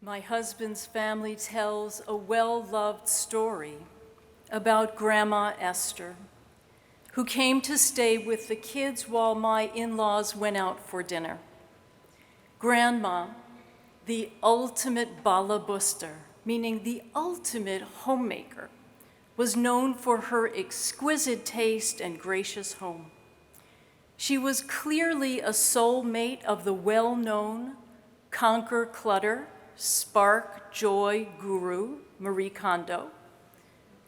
My husband's family tells a well-loved story about Grandma Esther, who came to stay with the kids while my in-laws went out for dinner. Grandma, the ultimate balabuster, meaning the ultimate homemaker, was known for her exquisite taste and gracious home. She was clearly a soulmate of the well-known Conquer Clutter, Spark Joy guru, Marie Kondo.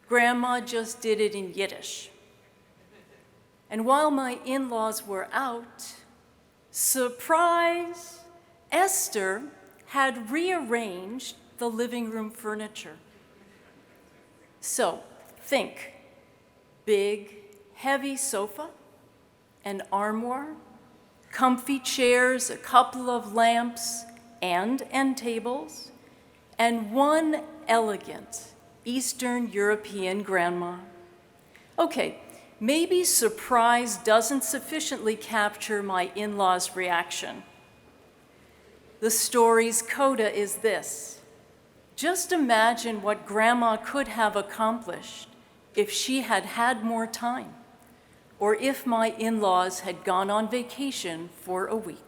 Grandma just did it in Yiddish. And while my in-laws were out, surprise, Esther had rearranged the living room furniture. So think, big, heavy sofa, an armoire, comfy chairs, a couple of lamps, and end tables, and one elegant Eastern European grandma. Okay, maybe surprise doesn't sufficiently capture my in-laws' reaction. The story's coda is this. Just imagine what Grandma could have accomplished if she had had more time, or if my in-laws had gone on vacation for a week.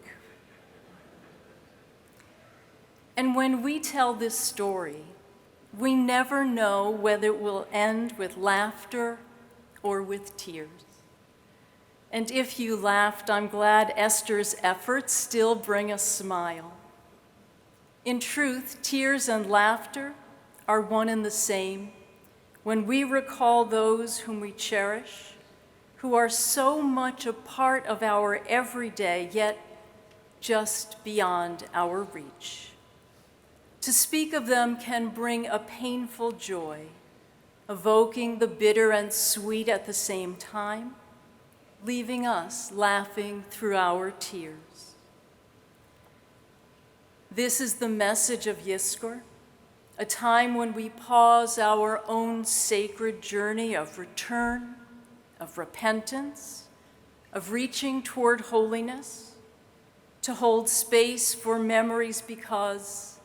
And when we tell this story, we never know whether it will end with laughter or with tears. And if you laughed, I'm glad Esther's efforts still bring a smile. In truth, tears and laughter are one and the same when we recall those whom we cherish, who are so much a part of our everyday, yet just beyond our reach. To speak of them can bring a painful joy, evoking the bitter and sweet at the same time, leaving us laughing through our tears. This is the message of Yizkor, a time when we pause our own sacred journey of return, of repentance, of reaching toward holiness, to hold space for memories because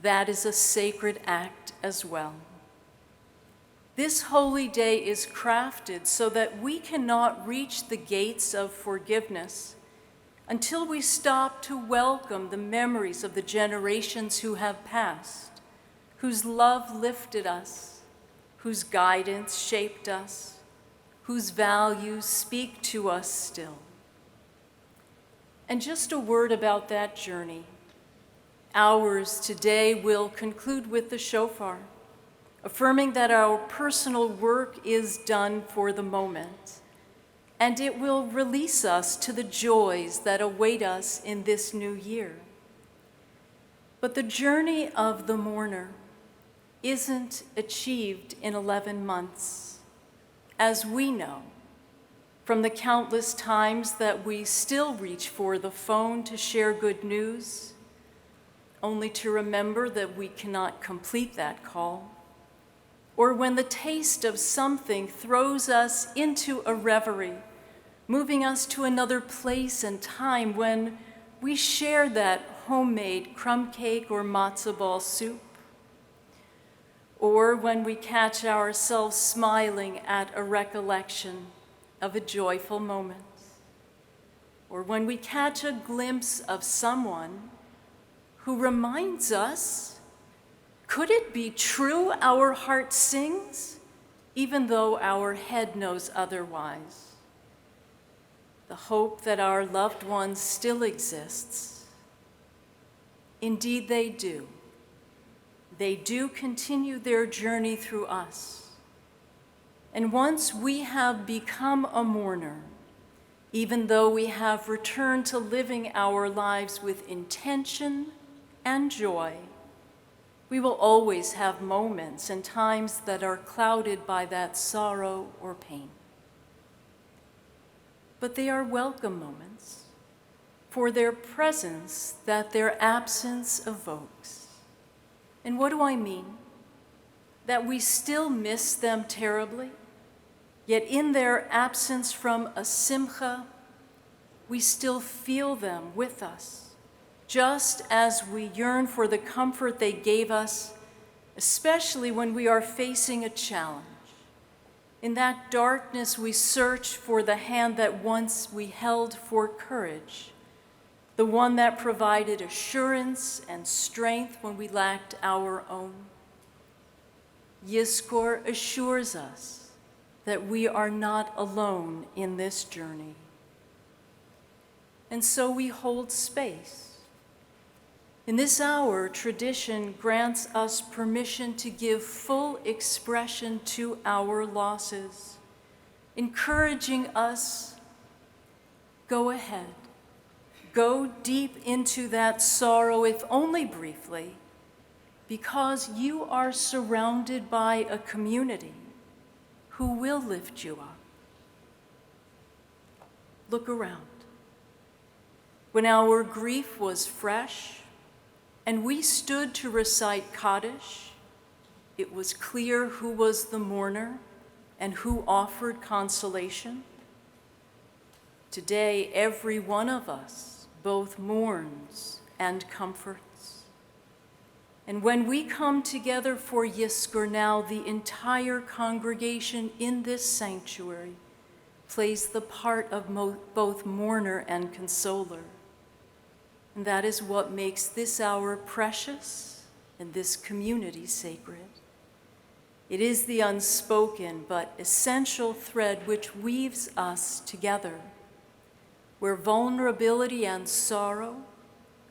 that is a sacred act as well. This holy day is crafted so that we cannot reach the gates of forgiveness until we stop to welcome the memories of the generations who have passed, whose love lifted us, whose guidance shaped us, whose values speak to us still. And just a word about that journey. Ours today will conclude with the shofar, affirming that our personal work is done for the moment, and it will release us to the joys that await us in this new year. But the journey of the mourner isn't achieved in 11 months, as we know from the countless times that we still reach for the phone to share good news, only to remember that we cannot complete that call, or when the taste of something throws us into a reverie, moving us to another place and time when we share that homemade crumb cake or matzo ball soup, or when we catch ourselves smiling at a recollection of a joyful moment, or when we catch a glimpse of someone who reminds us, could it be true our heart sings, even though our head knows otherwise? The hope that our loved ones still exists. Indeed, they do. They do continue their journey through us. And once we have become a mourner, even though we have returned to living our lives with intention and joy, we will always have moments and times that are clouded by that sorrow or pain. But they are welcome moments for their presence that their absence evokes. And what do I mean? That we still miss them terribly, yet in their absence from a simcha, we still feel them with us, just as we yearn for the comfort they gave us, especially when we are facing a challenge. In that darkness, we search for the hand that once we held for courage, the one that provided assurance and strength when we lacked our own. Yizkor assures us that we are not alone in this journey. And so we hold space. In this hour, tradition grants us permission to give full expression to our losses, encouraging us, go ahead, go deep into that sorrow, if only briefly, because you are surrounded by a community who will lift you up. Look around. When our grief was fresh, and we stood to recite Kaddish, it was clear who was the mourner and who offered consolation. Today, every one of us both mourns and comforts. And when we come together for Yizkor now, the entire congregation in this sanctuary plays the part of both mourner and consoler. And that is what makes this hour precious and this community sacred. It is the unspoken but essential thread which weaves us together, where vulnerability and sorrow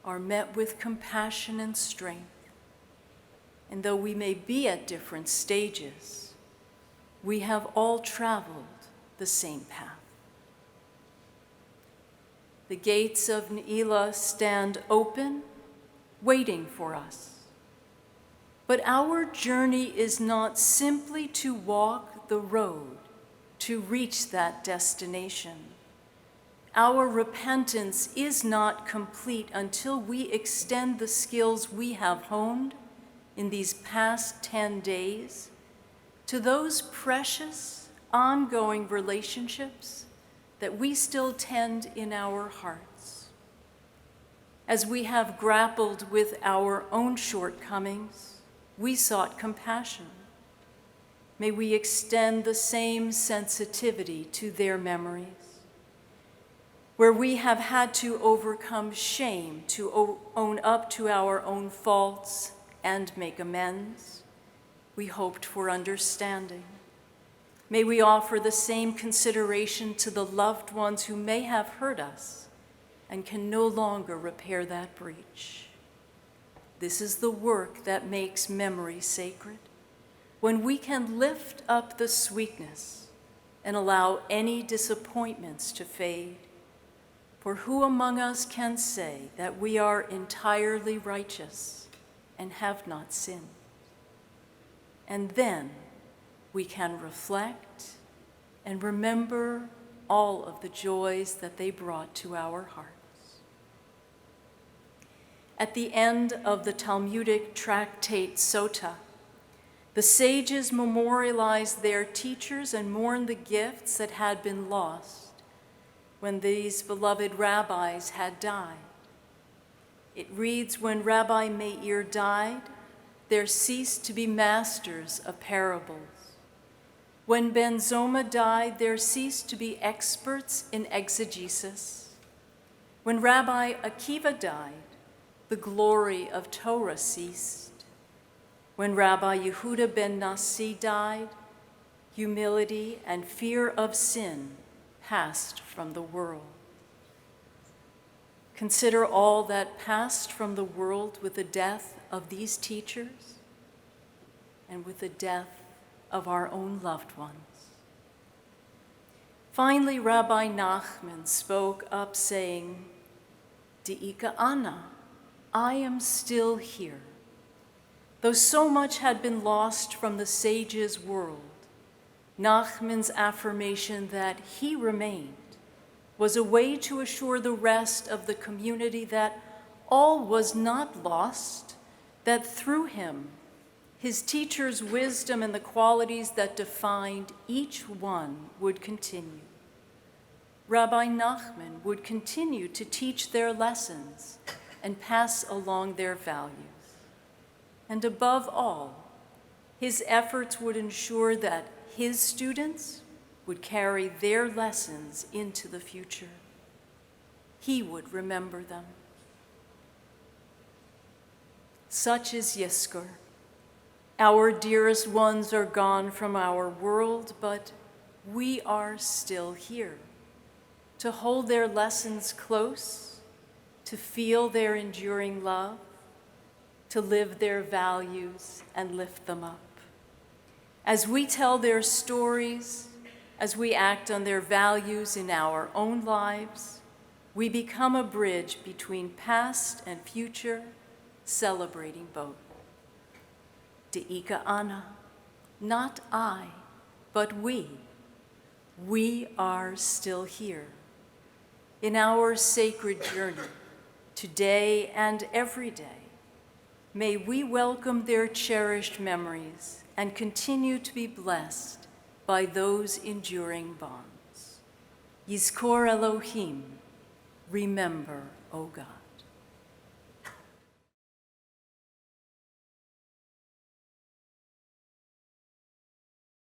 are met with compassion and strength. And though we may be at different stages, we have all traveled the same path. The gates of Ne'ilah stand open, waiting for us. But our journey is not simply to walk the road to reach that destination. Our repentance is not complete until we extend the skills we have honed in these past 10 days to those precious, ongoing relationships that we still tend in our hearts. As we have grappled with our own shortcomings, we sought compassion. May we extend the same sensitivity to their memories. Where we have had to overcome shame to own up to our own faults and make amends, we hoped for understanding. May we offer the same consideration to the loved ones who may have hurt us and can no longer repair that breach. This is the work that makes memory sacred, when we can lift up the sweetness and allow any disappointments to fade. For who among us can say that we are entirely righteous and have not sinned? And then we can reflect and remember all of the joys that they brought to our hearts. At the end of the Talmudic tractate Sota, the sages memorialized their teachers and mourned the gifts that had been lost when these beloved rabbis had died. It reads, when Rabbi Meir died, there ceased to be masters of parables. When Ben Zoma died, there ceased to be experts in exegesis. When Rabbi Akiva died, the glory of Torah ceased. When Rabbi Yehuda ben Nasi died, humility and fear of sin passed from the world. Consider all that passed from the world with the death of these teachers and with the death of our own loved ones. Finally, Rabbi Nachman spoke up saying, De'ika ana, I am still here. Though so much had been lost from the sages' world, Nachman's affirmation that he remained was a way to assure the rest of the community that all was not lost, that through him, his teacher's wisdom and the qualities that defined each one would continue. Rabbi Nachman would continue to teach their lessons and pass along their values. And above all, his efforts would ensure that his students would carry their lessons into the future. He would remember them. Such is Yizkor. Our dearest ones are gone from our world, but we are still here to hold their lessons close, to feel their enduring love, to live their values and lift them up. As we tell their stories, as we act on their values in our own lives, we become a bridge between past and future, celebrating both. De'ika ana, not I, but we. We are still here. In our sacred journey, today and every day, may we welcome their cherished memories and continue to be blessed by those enduring bonds. Yizkor Elohim, remember, O God.